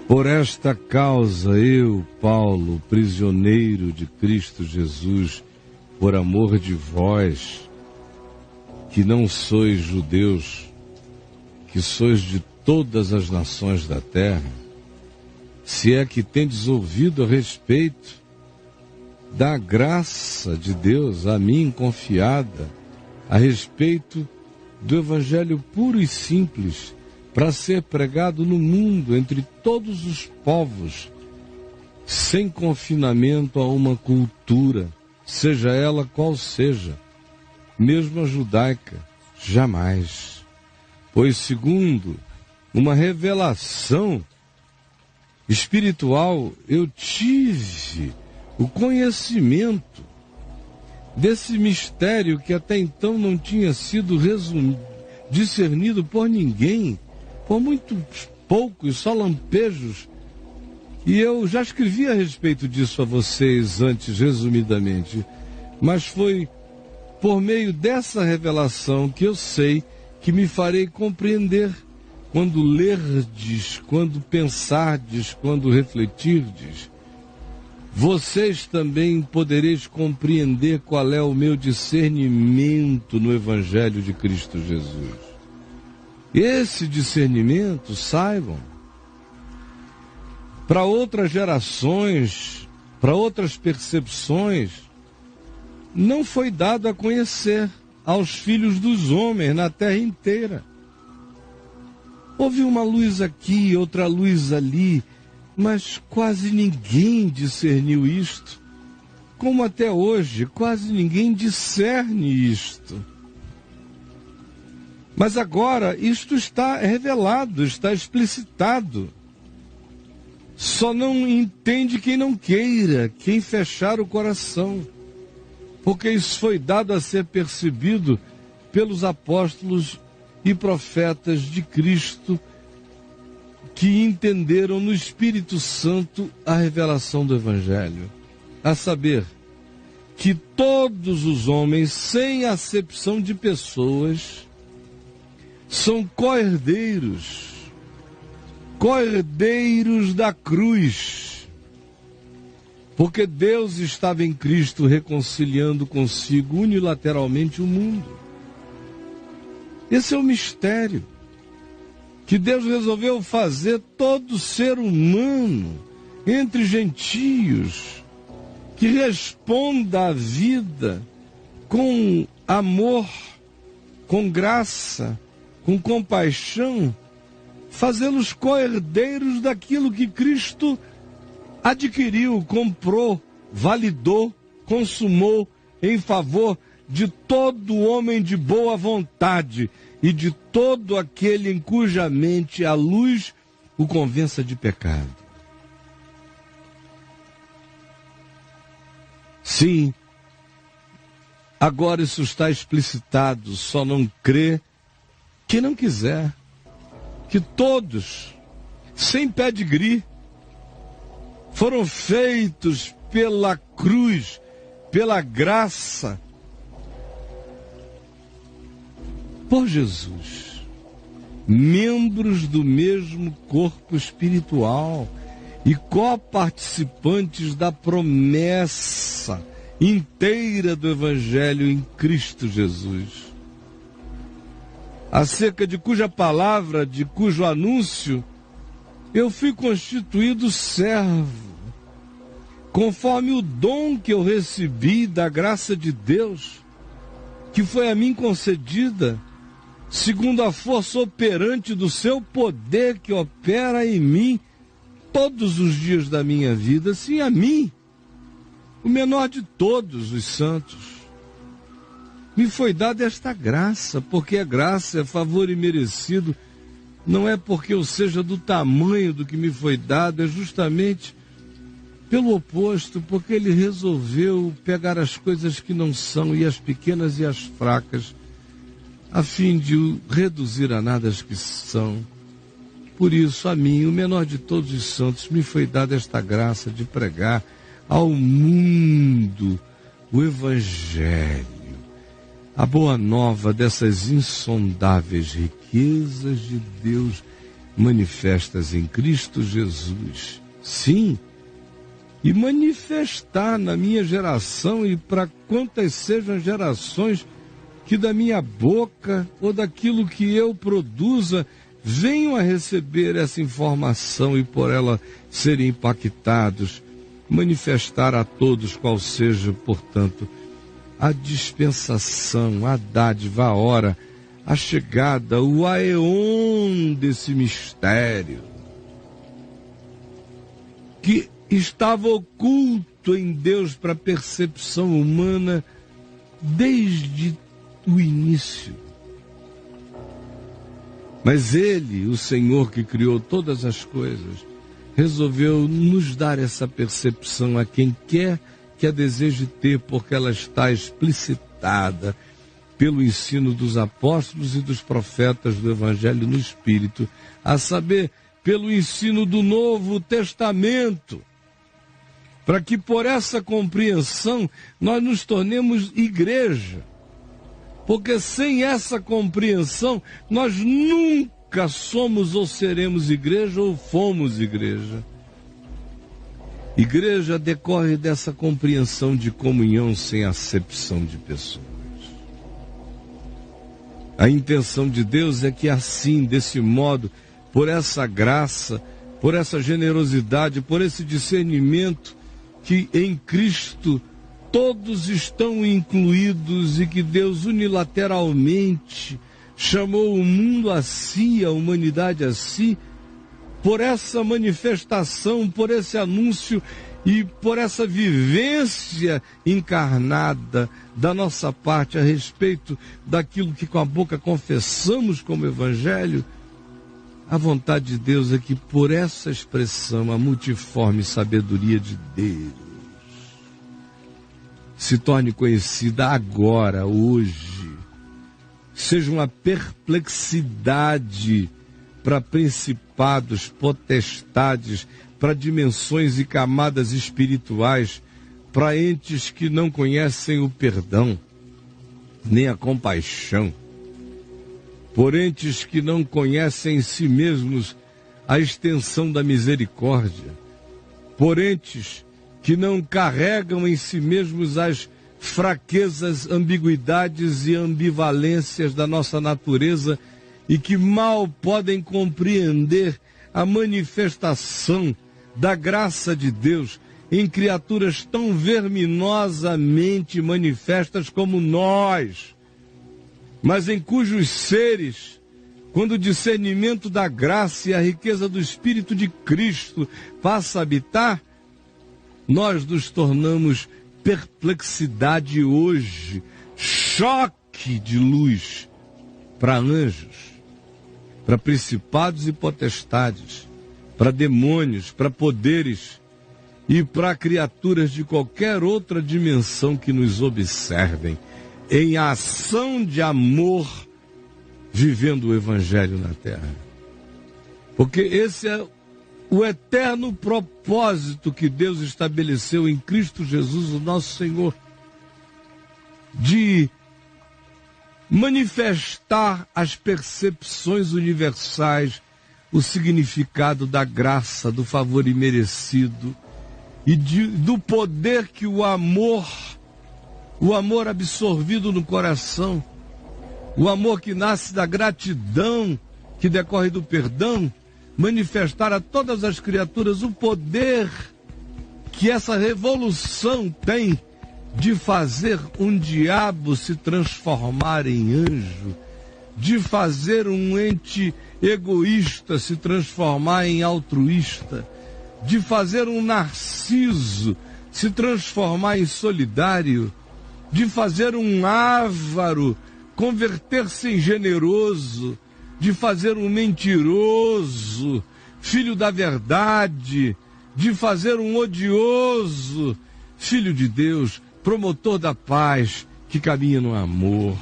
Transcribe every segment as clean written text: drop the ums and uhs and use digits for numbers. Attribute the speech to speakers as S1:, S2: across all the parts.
S1: Por esta causa eu, Paulo, prisioneiro de Cristo Jesus, por amor de vós, que não sois judeus, que sois de todas as nações da terra, se é que tendes ouvido a respeito da graça de Deus a mim confiada, a respeito do evangelho puro e simples, para ser pregado no mundo, entre todos os povos, sem confinamento a uma cultura, seja ela qual seja, mesmo a judaica, jamais. Pois, segundo uma revelação espiritual, eu tive o conhecimento desse mistério que até então não tinha sido discernido por ninguém, por muito poucos, só lampejos. E eu já escrevi a respeito disso a vocês antes, resumidamente. Mas foi por meio dessa revelação que eu sei que me farei compreender quando lerdes, quando pensardes, quando refletirdes. Vocês também podereis compreender qual é o meu discernimento no Evangelho de Cristo Jesus. Esse discernimento, saibam, para outras gerações, para outras percepções, não foi dado a conhecer aos filhos dos homens na terra inteira. Houve uma luz aqui, outra luz ali, mas quase ninguém discerniu isto, como até hoje quase ninguém discerne isto. Mas agora isto está revelado, está explicitado. Só não entende quem não queira, quem fechar o coração, porque isso foi dado a ser percebido pelos apóstolos e profetas de Cristo, que entenderam no Espírito Santo a revelação do Evangelho, a saber, que todos os homens, sem acepção de pessoas, são co-herdeiros da cruz, porque Deus estava em Cristo reconciliando consigo unilateralmente o mundo. Esse é o mistério que Deus resolveu fazer todo ser humano entre gentios, que responda à vida com amor, com graça, com compaixão, fazê-los co-herdeiros daquilo que Cristo adquiriu, comprou, validou, consumou em favor de todo homem de boa vontade e de todo aquele em cuja mente a luz o convença de pecado. Sim, agora isso está explicitado, só não crê quem não quiser. Que todos, sem pedigree, foram feitos pela cruz, pela graça, por Jesus, membros do mesmo corpo espiritual e coparticipantes da promessa inteira do Evangelho em Cristo Jesus, acerca de cuja palavra, de cujo anúncio, eu fui constituído servo, conforme o dom que eu recebi da graça de Deus, que foi a mim concedida, segundo a força operante do seu poder que opera em mim todos os dias da minha vida, sim, a mim, o menor de todos os santos. Me foi dada esta graça, porque a graça é favor imerecido, não é porque eu seja do tamanho do que me foi dado, é justamente pelo oposto, porque ele resolveu pegar as coisas que não são, e as pequenas e as fracas, a fim de reduzir a nada as que são. Por isso, a mim, o menor de todos os santos, me foi dada esta graça de pregar ao mundo o Evangelho, a boa nova dessas insondáveis riquezas de Deus manifestas em Cristo Jesus. Sim, e manifestar na minha geração e para quantas sejam gerações que da minha boca ou daquilo que eu produza venham a receber essa informação e por ela serem impactados, manifestar a todos qual seja, portanto, a dispensação, a dádiva, a hora, a chegada, o aeon desse mistério, que estava oculto em Deus para a percepção humana desde o início. Mas Ele, o Senhor que criou todas as coisas, resolveu nos dar essa percepção a quem quer que a deseje ter, porque ela está explicitada pelo ensino dos apóstolos e dos profetas do Evangelho no Espírito, a saber, pelo ensino do Novo Testamento, para que por essa compreensão nós nos tornemos igreja. Porque sem essa compreensão, nós nunca somos ou seremos igreja ou fomos igreja. Igreja decorre dessa compreensão de comunhão sem acepção de pessoas. A intenção de Deus é que assim, desse modo, por essa graça, por essa generosidade, por esse discernimento que em Cristo todos estão incluídos e que Deus unilateralmente chamou o mundo a si, a humanidade a si, por essa manifestação, por esse anúncio e por essa vivência encarnada da nossa parte a respeito daquilo que com a boca confessamos como Evangelho, a vontade de Deus é que por essa expressão, a multiforme sabedoria de Deus se torne conhecida agora, hoje, seja uma perplexidade para principados, potestades, para dimensões e camadas espirituais, para entes que não conhecem o perdão, nem a compaixão, por entes que não conhecem em si mesmos a extensão da misericórdia, por entes que não carregam em si mesmos as fraquezas, ambiguidades e ambivalências da nossa natureza e que mal podem compreender a manifestação da graça de Deus em criaturas tão verminosamente manifestas como nós, mas em cujos seres, quando o discernimento da graça e a riqueza do Espírito de Cristo passa a habitar, nós nos tornamos perplexidade hoje, choque de luz para anjos, para principados e potestades, para demônios, para poderes e para criaturas de qualquer outra dimensão que nos observem, em ação de amor, vivendo o Evangelho na terra. Porque esse é o eterno propósito que Deus estabeleceu em Cristo Jesus, o nosso Senhor, de manifestar as percepções universais, o significado da graça, do favor imerecido e do poder que o amor absorvido no coração, o amor que nasce da gratidão, que decorre do perdão, manifestar a todas as criaturas o poder que essa revolução tem de fazer um diabo se transformar em anjo, de fazer um ente egoísta se transformar em altruísta, de fazer um narciso se transformar em solidário, de fazer um avaro converter-se em generoso, de fazer um mentiroso filho da verdade, de fazer um odioso filho de Deus, promotor da paz, que caminha no amor.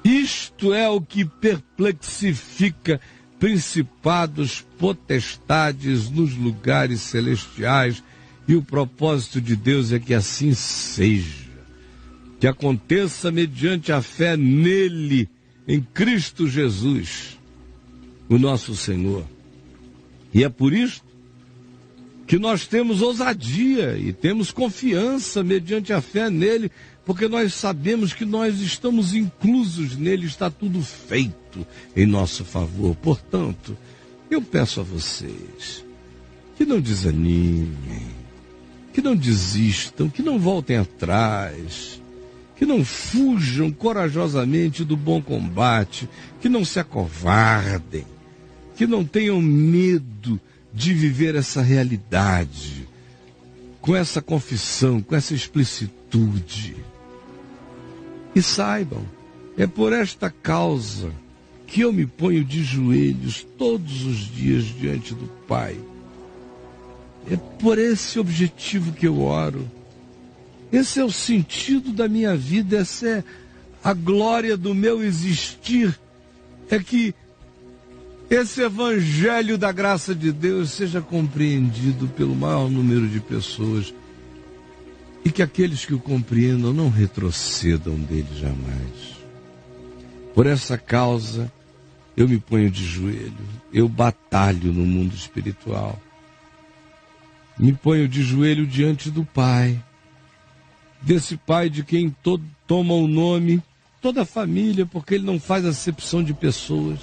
S1: Isto é o que perplexifica principados, potestades nos lugares celestiais, e o propósito de Deus é que assim seja, que aconteça mediante a fé nele, em Cristo Jesus, o nosso Senhor. E é por isso que nós temos ousadia e temos confiança mediante a fé nele, porque nós sabemos que nós estamos inclusos nele, está tudo feito em nosso favor. Portanto, eu peço a vocês que não desanimem, que não desistam, que não voltem atrás, que não fujam corajosamente do bom combate, que não se acovardem, que não tenham medo de viver essa realidade, com essa confissão, com essa explicitude. E saibam, é por esta causa que eu me ponho de joelhos todos os dias diante do Pai. É por esse objetivo que eu oro. Esse é o sentido da minha vida, essa é a glória do meu existir. É que esse evangelho da graça de Deus seja compreendido pelo maior número de pessoas e que aqueles que o compreendam não retrocedam dele jamais. Por essa causa, eu me ponho de joelho, eu batalho no mundo espiritual. Me ponho de joelho diante do Pai, desse Pai de quem toma o nome, toda a família, porque ele não faz acepção de pessoas,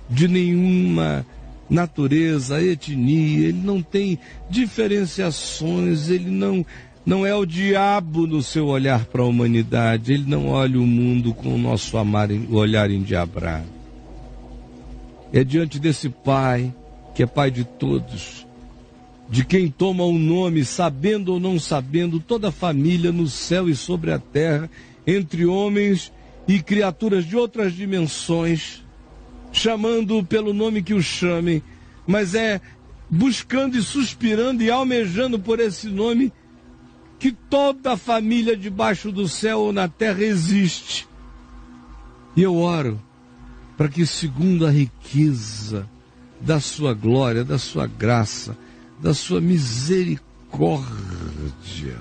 S1: de nenhuma natureza, etnia, ele não tem diferenciações, ele não é o diabo no seu olhar para a humanidade, ele não olha o mundo com o nosso olhar endiabrado. É diante desse Pai, que é Pai de todos, de quem toma o nome, sabendo ou não sabendo, toda a família no céu e sobre a terra, entre homens e criaturas de outras dimensões, chamando-o pelo nome que o chamem, mas é buscando e suspirando e almejando por esse nome que toda a família debaixo do céu ou na terra existe. E eu oro para que, segundo a riqueza da sua glória, da sua graça, da sua misericórdia,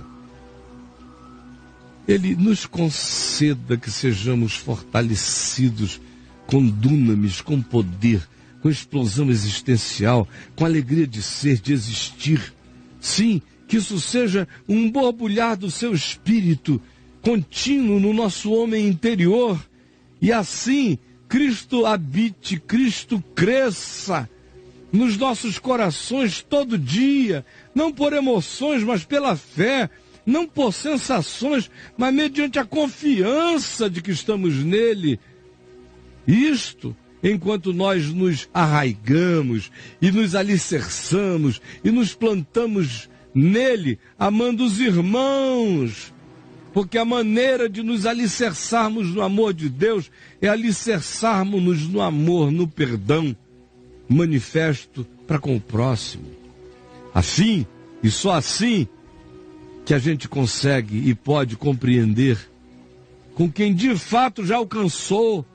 S1: ele nos conceda que sejamos fortalecidos com dunamis, com poder, com explosão existencial, com alegria de ser, de existir. Sim, que isso seja um borbulhar do seu espírito contínuo no nosso homem interior, e assim Cristo habite, Cristo cresça nos nossos corações todo dia, não por emoções, mas pela fé, não por sensações, mas mediante a confiança de que estamos nele. Isto, enquanto nós nos arraigamos e nos alicerçamos e nos plantamos nele, amando os irmãos, porque a maneira de nos alicerçarmos no amor de Deus é alicerçarmos-nos no amor, no perdão manifesto para com o próximo. Assim, e só assim, que a gente consegue e pode compreender com quem de fato já alcançou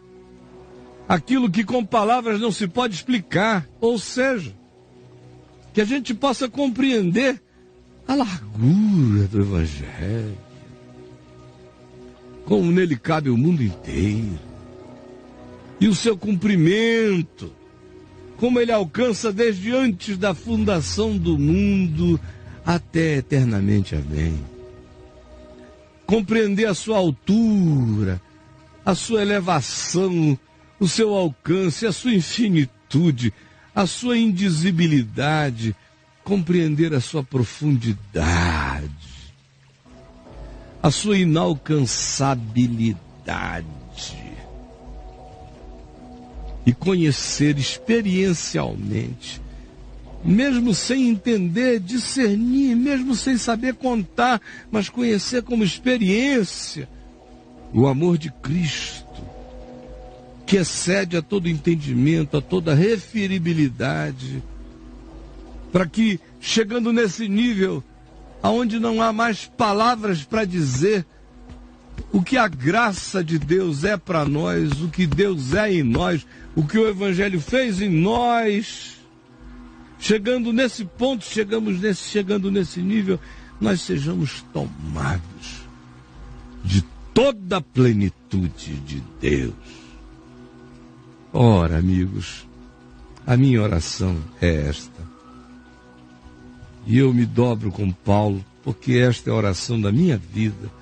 S1: aquilo que com palavras não se pode explicar, ou seja, que a gente possa compreender a largura do Evangelho, como nele cabe o mundo inteiro, e o seu cumprimento, como ele alcança desde antes da fundação do mundo até eternamente. Amém. Compreender a sua altura, a sua elevação, o seu alcance, a sua infinitude, a sua indizibilidade, compreender a sua profundidade, a sua inalcançabilidade, e conhecer experiencialmente, mesmo sem entender, discernir, mesmo sem saber contar, mas conhecer como experiência o amor de Cristo, que excede a todo entendimento, a toda referibilidade, para que, chegando nesse nível, aonde não há mais palavras para dizer o que a graça de Deus é para nós, o que Deus é em nós, o que o Evangelho fez em nós, chegando nesse ponto, chegando nesse nível, nós sejamos tomados de toda a plenitude de Deus. Ora, amigos, A minha oração é esta. E eu me dobro com Paulo, porque esta é a oração da minha vida,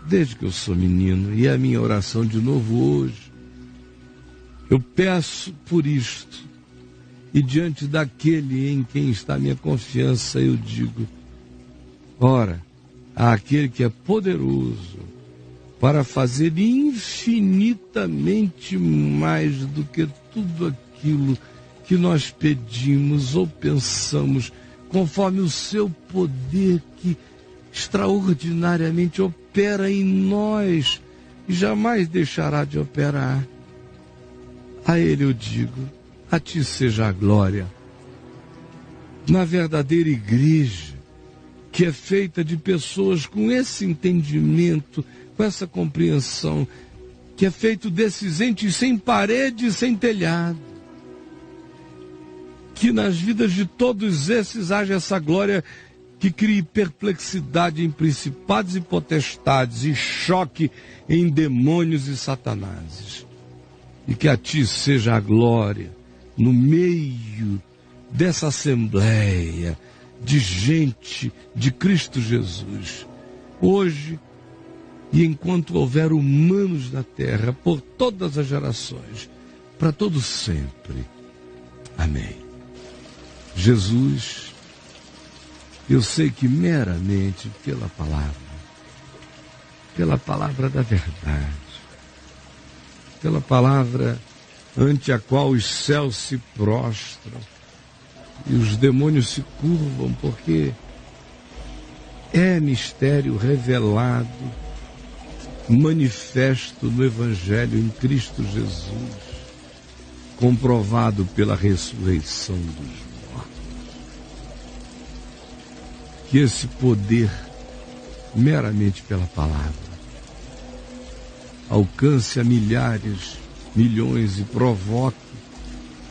S1: desde que eu sou menino, e é a minha oração de novo hoje. Eu peço por isto, e diante daquele em quem está a minha confiança, eu digo: ora, àquele que é poderoso para fazer infinitamente mais do que tudo aquilo que nós pedimos ou pensamos, conforme o seu poder que extraordinariamente opera em nós e jamais deixará de operar. A Ele eu digo: a Ti seja a glória. Na verdadeira igreja, que é feita de pessoas com esse entendimento, com essa compreensão, que é feito desses entes sem parede e sem telhado, que nas vidas de todos esses haja essa glória que crie perplexidade em principados e potestades e choque em demônios e satanases. E que a Ti seja a glória no meio dessa assembleia de gente de Cristo Jesus, hoje e enquanto houver humanos na terra, por todas as gerações, para todo sempre. Amém. Jesus, eu sei que meramente pela palavra da verdade, pela palavra ante a qual os céus se prostram e os demônios se curvam, porque é mistério revelado, manifesto no Evangelho em Cristo Jesus, comprovado pela ressurreição dos mortos. Que esse poder, meramente pela palavra, alcance a milhares, milhões e provoque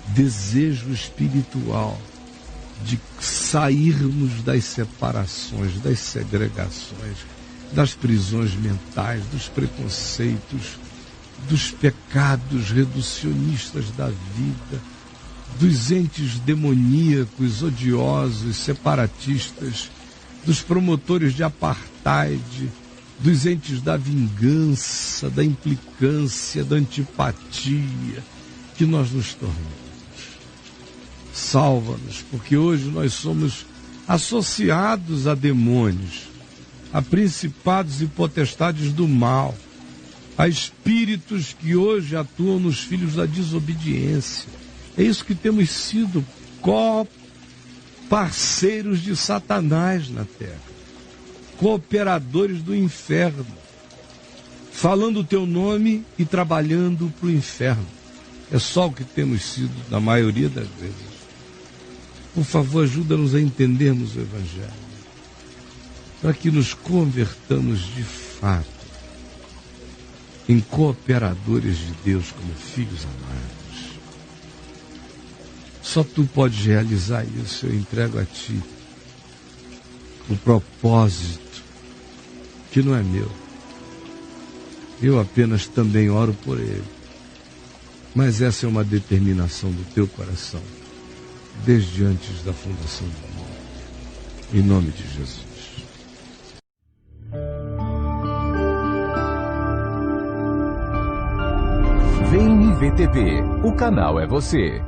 S1: desejo espiritual de sairmos das separações, das segregações, das prisões mentais, dos preconceitos, dos pecados reducionistas da vida, dos entes demoníacos, odiosos, separatistas, dos promotores de apartheid, dos entes da vingança, da implicância, da antipatia, que nós nos tornamos. Salva-nos, porque hoje nós somos associados a demônios, a principados e potestades do mal, a espíritos que hoje atuam nos filhos da desobediência. É isso que temos sido, parceiros de Satanás na terra, cooperadores do inferno, falando o teu nome e trabalhando para o inferno. É só o que temos sido na maioria das vezes. Por favor, ajuda-nos a entendermos o Evangelho, para que nos convertamos de fato em cooperadores de Deus como filhos amados. Só Tu podes realizar isso. Eu entrego a Ti o propósito que não é meu. Eu apenas também oro por ele. Mas essa é uma determinação do Teu coração, desde antes da fundação do mundo. Em nome de Jesus.
S2: Vem IVTV, o canal é você.